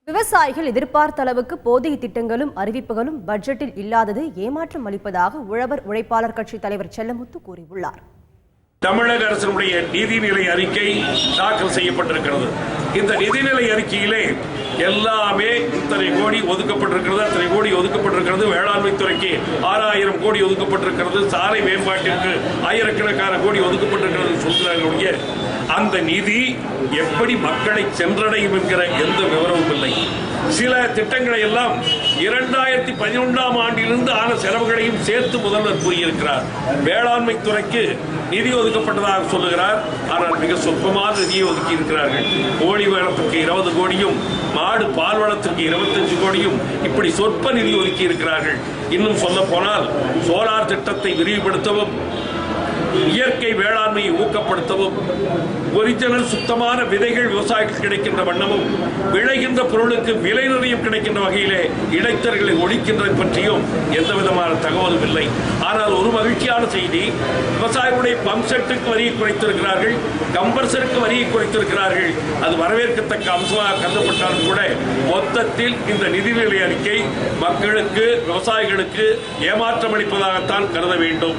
விவசாயிகள் எதிர்பார்த்த அளவுக்கு போதிய திட்டங்களும் அறிவிப்புகளும் பட்ஜெட்டில் இல்லாதது ஏமாற்றம் அளிப்பதாக உழவர் உழைப்பாளர் கட்சி தலைவர் செல்லமுத்து கூறியுள்ளார். தமிழக அரசினுடைய நிதிநிலை அறிக்கை தாக்கல் செய்யப்பட்டிருக்கிறது. இந்த நிதிநிலை அறிக்கையிலே எல்லாமே இத்தனை கோடி ஒதுக்கப்பட்டிருக்கிறது, அத்தனை கோடி ஒதுக்கப்பட்டிருக்கிறது, வேளாண்மை துறைக்கு 6000 கோடி ஒதுக்கப்பட்டிருக்கிறது, சாலை மேம்பாட்டிற்கு ஆயிரக்கணக்கான கோடி ஒதுக்கப்பட்டிருக்கிறது சொல்கிறார்கள். அந்த நிதி எப்படி மக்களை சென்றடையும் என்கிற எந்த விவரமும் இல்லை. சில திட்டங்களை எல்லாம் 2011ஆம் ஆண்டிலிருந்து ஆன செலவுகளையும் சேர்த்து முதல்வர் கூறியிருக்கிறார். வேளாண்மை துறைக்கு நிதி ஒதுக்கப்பட்டதாக சொல்லுகிறார். ஆனால் மிக சொற்பமான நிதியை ஒதுக்கி இருக்கிறார்கள். கோழி வளத்துக்கு 20 கோடியும் மாடு பால் வளத்துக்கு 25 கோடியும் இப்படி சொற்ப நிதி ஒதுக்கி இருக்கிறார்கள். இன்னும் சொல்ல போனால் சோலார் திட்டத்தை விரிவுபடுத்தவும், இயற்கை வேளாண்மையை ஊக்கப்படுத்தவும், ஒரிஜினல் சுத்தமான விதைகள் விவசாயிகள் கிடைக்கின்ற வண்ணமும், விளைகின்ற பொருளுக்கு விலை நிர்ணயம் கிடைக்கின்ற வகையிலே இடைத்தரகளை ஒழிக்கின்றது பற்றியும் எந்த விதமான தகவலும் இல்லை. ஆனால் ஒரு மகிழ்ச்சியான செய்தி, விவசாயிகளுடைய பம்ப் செட்டுக்கு வரியை குறைத்திருக்கிறார்கள், கம்பர்சருக்கு வரியை குறைத்திருக்கிறார்கள். அது வரவேற்கத்தக்க அம்சமாக கருதப்பட்டாலும் கூட மொத்தத்தில் இந்த நிதிநிலை அறிக்கை மக்களுக்கு, விவசாயிகளுக்கு ஏமாற்றம் அளிப்பதாகத்தான் கருத வேண்டும்.